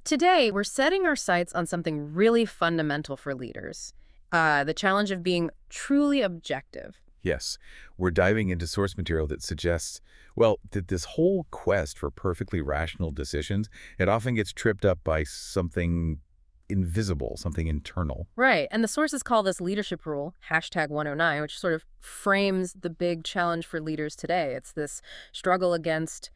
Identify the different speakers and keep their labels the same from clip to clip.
Speaker 1: Today, we're setting our sights on something really fundamental for leaders, the challenge of being truly objective.
Speaker 2: Yes, we're diving into source material that suggests, well, that this whole quest for perfectly rational decisions, it often gets tripped up by something invisible, something internal.
Speaker 1: Right, and the sources call this leadership rule, #109, which sort of frames the big challenge for leaders today. It's this struggle against,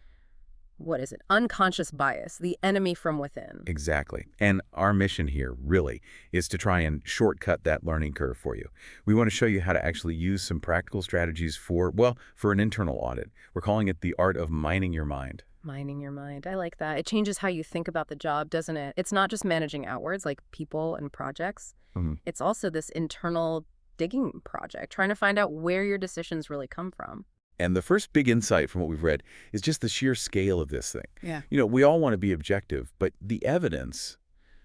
Speaker 1: what is it, unconscious bias, the enemy from within.
Speaker 2: Exactly. And our mission here, really, is to try and shortcut that learning curve for you. We want to show you how to actually use some practical strategies for, well, for an internal audit. We're calling it the art of mining your mind.
Speaker 1: Mining your mind. I like that. It changes how you think about the job, doesn't it? It's not just managing outwards, like people and projects.
Speaker 2: Mhm.
Speaker 1: It's also this internal digging project, trying to find out where your decisions really come from.
Speaker 2: And the first big insight from what we've read is just the sheer scale of this thing.
Speaker 1: Yeah.
Speaker 2: We all want to be objective, but the evidence,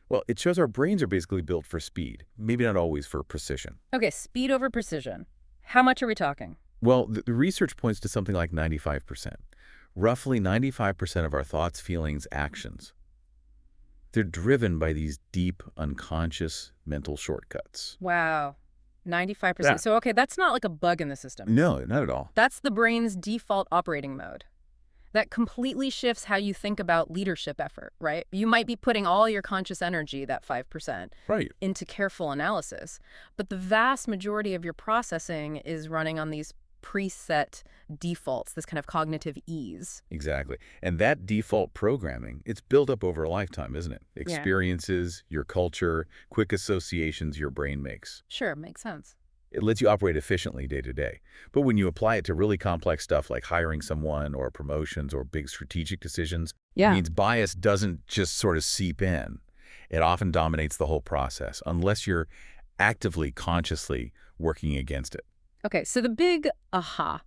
Speaker 2: well, it shows our brains are basically built for speed, maybe not always for precision.
Speaker 1: Okay, speed over precision. How much are we talking?
Speaker 2: Well, the research points to something like 95%. Roughly 95% of our thoughts, feelings, actions, they're driven by these deep, unconscious mental shortcuts.
Speaker 1: Wow. 95%. So, okay, that's not like a bug in the system.
Speaker 2: No, not at all.
Speaker 1: That's the brain's default operating mode. That completely shifts how you think about leadership effort, right? You might be putting all your conscious energy, that 5%,
Speaker 2: Right.
Speaker 1: into careful analysis, but the vast majority of your processing is running on these preset defaults, this kind of cognitive ease.
Speaker 2: Exactly. And that default programming, it's built up over a lifetime, isn't it? Experiences, your culture, quick associations your brain makes.
Speaker 1: Sure, makes sense.
Speaker 2: It lets you operate efficiently day to day. But when you apply it to really complex stuff like hiring someone or promotions or big strategic decisions, it means bias doesn't just sort of seep in. It often dominates the whole process unless you're actively, consciously working against it.
Speaker 1: Okay, so the big aha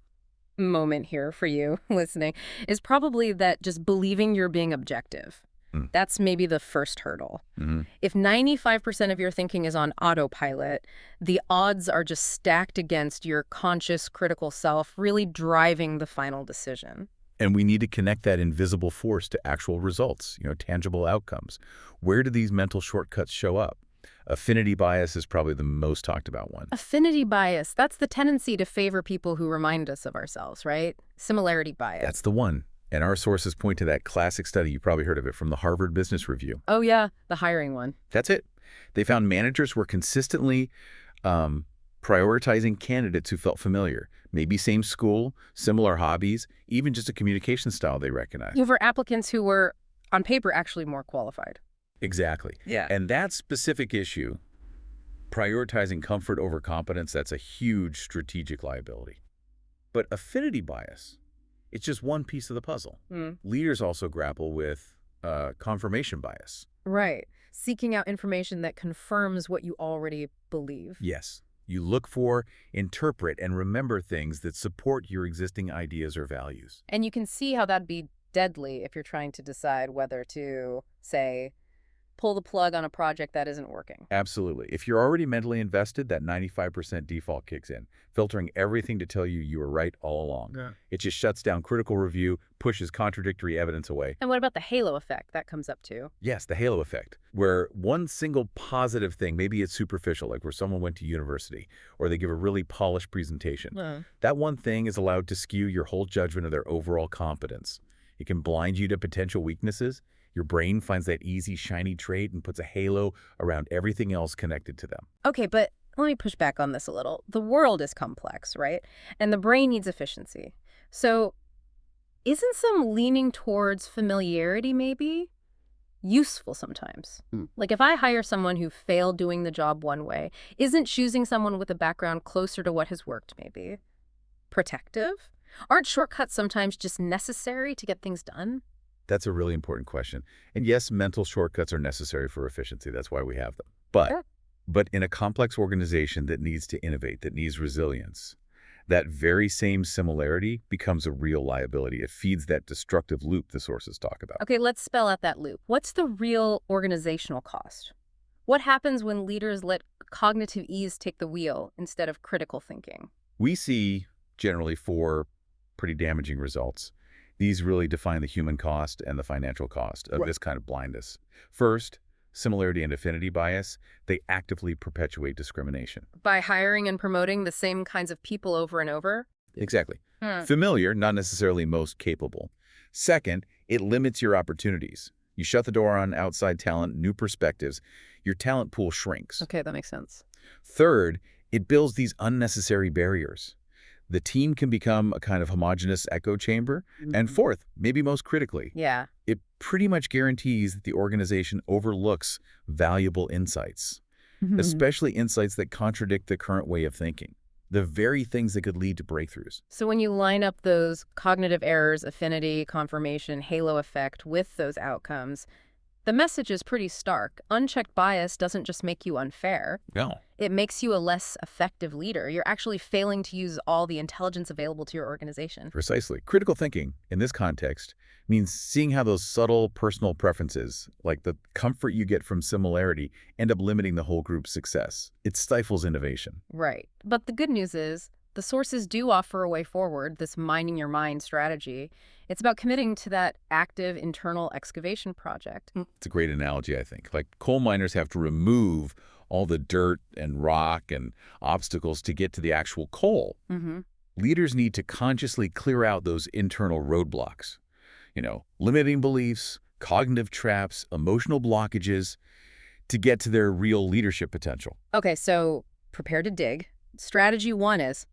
Speaker 1: moment here for you listening is probably that just believing you're being objective.
Speaker 2: Mm.
Speaker 1: That's maybe the first hurdle.
Speaker 2: Mhm.
Speaker 1: If 95% of your thinking is on autopilot, the odds are just stacked against your conscious, critical self really driving the final decision.
Speaker 2: And we need to connect that invisible force to actual results, tangible outcomes. Where do these mental shortcuts show up? Affinity bias is probably the most talked about one.
Speaker 1: Affinity bias, that's the tendency to favor people who remind us of ourselves, right? Similarity bias.
Speaker 2: That's the one. And our sources point to that classic study, you probably heard of it, from the Harvard Business Review.
Speaker 1: Oh yeah, the hiring one.
Speaker 2: That's it. They found managers were consistently prioritizing candidates who felt familiar. Maybe same school, similar hobbies, even just a communication style they recognized.
Speaker 1: Over applicants who were, on paper, actually more qualified.
Speaker 2: Exactly.
Speaker 1: Yeah.
Speaker 2: And that specific issue, prioritizing comfort over competence, that's a huge strategic liability. But affinity bias, it's just one piece of the puzzle. Leaders also grapple with confirmation bias.
Speaker 1: Right. Seeking out information that confirms what you already believe.
Speaker 2: Yes. You look for, interpret, and remember things that support your existing ideas or values.
Speaker 1: And you can see how that'd be deadly if you're trying to decide whether to, say, pull the plug on a project that isn't working.
Speaker 2: Absolutely. If you're already mentally invested, that 95% default kicks in, filtering everything to tell you you were right all along.
Speaker 1: Yeah.
Speaker 2: It just shuts down critical review, pushes contradictory evidence away.
Speaker 1: And what about the halo effect? That comes up too.
Speaker 2: Yes, the halo effect, where one single positive thing, maybe it's superficial, like where someone went to university, or they give a really polished presentation. That one thing is allowed to skew your whole judgment of their overall competence. It can blind you to potential weaknesses. Your brain finds that easy, shiny trait and puts a halo around everything else connected to them.
Speaker 1: Okay, but let me push back on this a little. The world is complex, right? And the brain needs efficiency. So isn't some leaning towards familiarity maybe useful sometimes? Like if I hire someone who failed doing the job one way, isn't choosing someone with a background closer to what has worked maybe protective? Aren't shortcuts sometimes just necessary to get things done?
Speaker 2: That's a really important question. And yes, mental shortcuts are necessary for efficiency. That's why we have them. But in a complex organization that needs to innovate, that needs resilience, that very same similarity becomes a real liability. It feeds that destructive loop the sources talk about.
Speaker 1: Okay, let's spell out that loop. What's the real organizational cost? What happens when leaders let cognitive ease take the wheel instead of critical thinking?
Speaker 2: We see generally four pretty damaging results. These really define the human cost and the financial cost of
Speaker 1: Right.
Speaker 2: this kind of blindness. First, similarity and affinity bias, they actively perpetuate discrimination.
Speaker 1: By hiring and promoting the same kinds of people over and over?
Speaker 2: Exactly.
Speaker 1: Hmm.
Speaker 2: Familiar, not necessarily most capable. Second, it limits your opportunities. You shut the door on outside talent, new perspectives. Your talent pool shrinks.
Speaker 1: Okay, that makes sense.
Speaker 2: Third, it builds these unnecessary barriers. The team can become a kind of homogeneous echo chamber. And fourth, maybe most critically,
Speaker 1: Yeah.
Speaker 2: it pretty much guarantees that the organization overlooks valuable insights, especially insights that contradict the current way of thinking, the very things that could lead to breakthroughs.
Speaker 1: So when you line up those cognitive errors, affinity, confirmation, halo effect with those outcomes, the message is pretty stark. Unchecked bias doesn't just make you unfair.
Speaker 2: No.
Speaker 1: It makes you a less effective leader. You're actually failing to use all the intelligence available to your organization.
Speaker 2: Precisely. Critical thinking, in this context, means seeing how those subtle personal preferences, like the comfort you get from similarity, end up limiting the whole group's success. It stifles innovation.
Speaker 1: Right. But the good news is the sources do offer a way forward, this mining your mind strategy. It's about committing to that active internal excavation project.
Speaker 2: It's a great analogy, I think. Like coal miners have to remove all the dirt and rock and obstacles to get to the actual coal.
Speaker 1: Mm-hmm.
Speaker 2: Leaders need to consciously clear out those internal roadblocks. Limiting beliefs, cognitive traps, emotional blockages to get to their real leadership potential.
Speaker 1: Okay, so prepare to dig. Strategy 1 is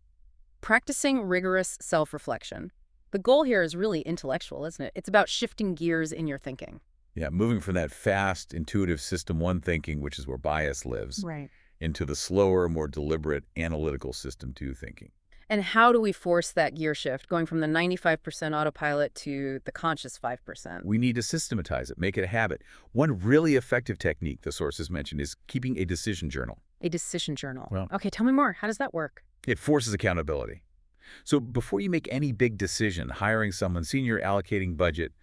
Speaker 1: practicing rigorous self-reflection. The goal here is really intellectual, isn't it? It's about shifting gears in your thinking.
Speaker 2: Yeah, moving from that fast, intuitive System 1 thinking, which is where bias lives,
Speaker 1: Right.
Speaker 2: into the slower, more deliberate, analytical System 2 thinking.
Speaker 1: And how do we force that gear shift, going from the 95% autopilot to the conscious 5%?
Speaker 2: We need to systematize it, make it a habit. One really effective technique the sources mentioned is keeping a decision journal.
Speaker 1: A decision journal.
Speaker 2: Well-
Speaker 1: Okay, tell me more. How does that work?
Speaker 2: It forces accountability. So before you make any big decision, hiring someone, senior allocating budget,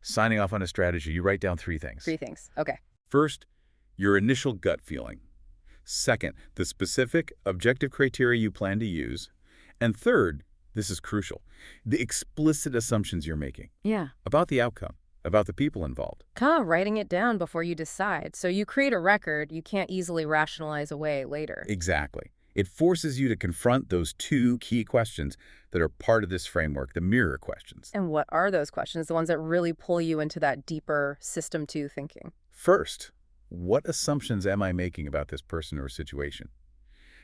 Speaker 2: signing off on a strategy, you write down 3 things.
Speaker 1: 3 things. Okay.
Speaker 2: First, your initial gut feeling. Second, the specific, objective criteria you plan to use. And third, this is crucial, the explicit assumptions you're making
Speaker 1: Yeah.
Speaker 2: about the outcome, about the people involved.
Speaker 1: Kind of writing it down before you decide. So you create a record you can't easily rationalize away later.
Speaker 2: Exactly. It forces you to confront those 2 key questions that are part of this framework, the mirror questions.
Speaker 1: And what are those questions, the ones that really pull you into that deeper System 2 thinking?
Speaker 2: First, what assumptions am I making about this person or situation?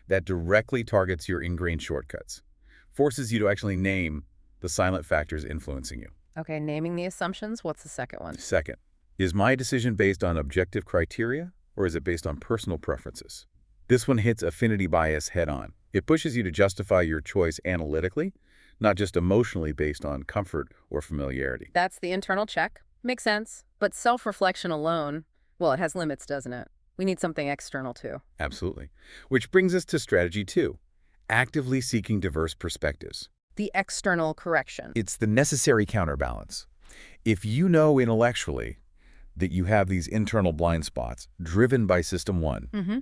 Speaker 2: That directly targets your ingrained shortcuts, forces you to actually name the silent factors influencing you.
Speaker 1: Okay, naming the assumptions. What's the second one?
Speaker 2: Second, is my decision based on objective criteria or is it based on personal preferences? This one hits affinity bias head on. It pushes you to justify your choice analytically, not just emotionally based on comfort or familiarity.
Speaker 1: That's the internal check. Makes sense. But self-reflection alone, well, it has limits, doesn't it? We need something external too.
Speaker 2: Absolutely. Which brings us to strategy 2, actively seeking diverse perspectives.
Speaker 1: The external correction.
Speaker 2: It's the necessary counterbalance. If you know intellectually that you have these internal blind spots driven by System 1,
Speaker 1: Mm-hmm.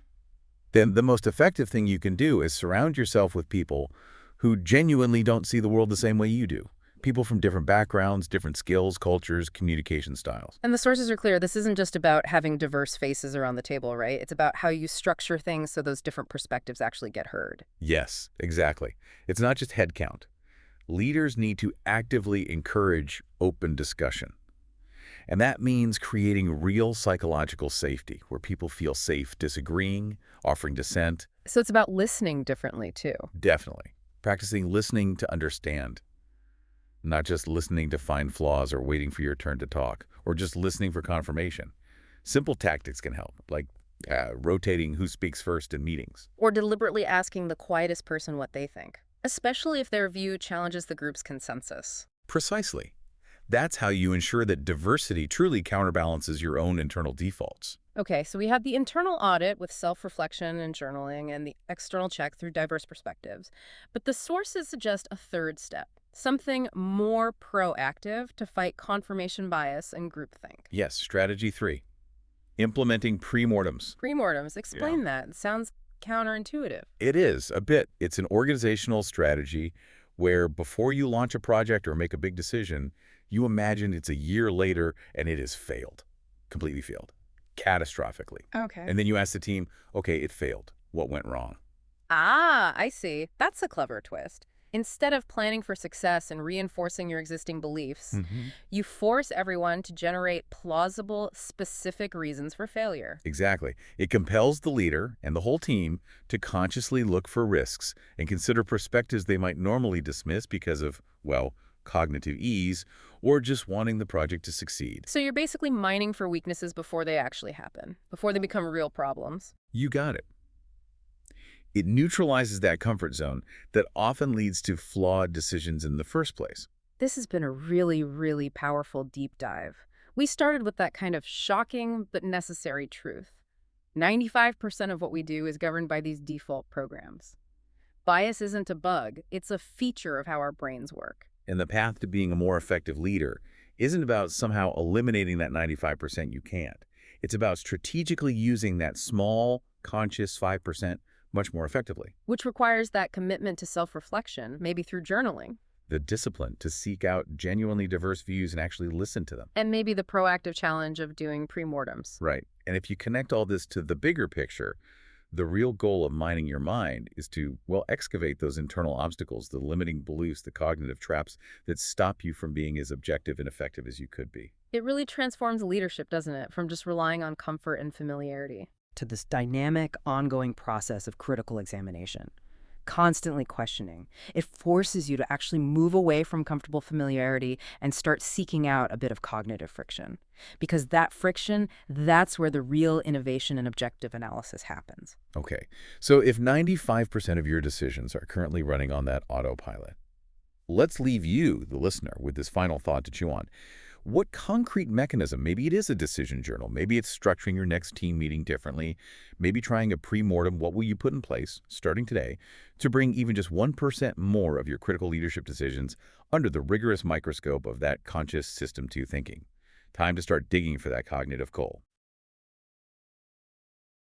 Speaker 2: then the most effective thing you can do is surround yourself with people who genuinely don't see the world the same way you do. People from different backgrounds, different skills, cultures, communication styles.
Speaker 1: And the sources are clear. This isn't just about having diverse faces around the table, right? It's about how you structure things so those different perspectives actually get heard.
Speaker 2: Yes, exactly. It's not just headcount. Leaders need to actively encourage open discussion. And that means creating real psychological safety, where people feel safe disagreeing, offering dissent.
Speaker 1: So it's about listening differently too.
Speaker 2: Definitely. Practicing listening to understand. Not just listening to find flaws or waiting for your turn to talk, or just listening for confirmation. Simple tactics can help, like rotating who speaks first in meetings.
Speaker 1: Or deliberately asking the quietest person what they think, especially if their view challenges the group's consensus.
Speaker 2: Precisely. That's how you ensure that diversity truly counterbalances your own internal defaults.
Speaker 1: Okay, so we had the internal audit with self-reflection and journaling and the external check through diverse perspectives. But the sources suggest a third step, something more proactive to fight confirmation bias and groupthink.
Speaker 2: Yes, strategy 3. Implementing premortems.
Speaker 1: Premortems, explain that. It sounds counterintuitive.
Speaker 2: It is, a bit. It's an organizational strategy where before you launch a project or make a big decision, You imagine it's a year later and it has failed, completely failed, catastrophically.
Speaker 1: Okay.
Speaker 2: And then you ask the team, okay, it failed. What went wrong?
Speaker 1: Ah, I see. That's a clever twist. Instead of planning for success and reinforcing your existing beliefs,
Speaker 2: hmm
Speaker 1: you force everyone to generate plausible, specific reasons for failure.
Speaker 2: Exactly. It compels the leader and the whole team to consciously look for risks and consider perspectives they might normally dismiss because of, well, cognitive ease or just wanting the project to succeed.
Speaker 1: So you're basically mining for weaknesses before they actually happen, before they become real problems.
Speaker 2: You got it. It neutralizes that comfort zone that often leads to flawed decisions in the first place.
Speaker 1: This has been a really, really powerful deep dive. We started with that kind of shocking but necessary truth. 95% of what we do is governed by these default programs. Bias isn't a bug, it's a feature of how our brains work.
Speaker 2: And the path to being a more effective leader isn't about somehow eliminating that 95% you can't. It's about strategically using that small, conscious 5% much more effectively.
Speaker 1: Which requires that commitment to self-reflection, maybe through journaling,
Speaker 2: The discipline to seek out genuinely diverse views and actually listen to them.
Speaker 1: and maybe the proactive challenge of doing premortems.
Speaker 2: Right. And if you connect all this to the bigger picture, the real goal of mining your mind is to, well, excavate those internal obstacles, the limiting beliefs, the cognitive traps that stop you from being as objective and effective as you could be.
Speaker 1: It really transforms leadership, doesn't it, from just relying on comfort and familiarity.
Speaker 3: To this dynamic, ongoing process of critical examination, constantly questioning. It forces you to actually move away from comfortable familiarity and start seeking out a bit of cognitive friction. Because that friction, that's where the real innovation and objective analysis happens.
Speaker 2: Okay, so if 95% of your decisions are currently running on that autopilot, let's leave you, the listener, with this final thought to chew on. What concrete mechanism, maybe it is a decision journal, maybe it's structuring your next team meeting differently, maybe trying a pre-mortem, what will you put in place, starting today, to bring even just 1% more of your critical leadership decisions under the rigorous microscope of that conscious System 2 thinking? Time to start digging for that cognitive coal.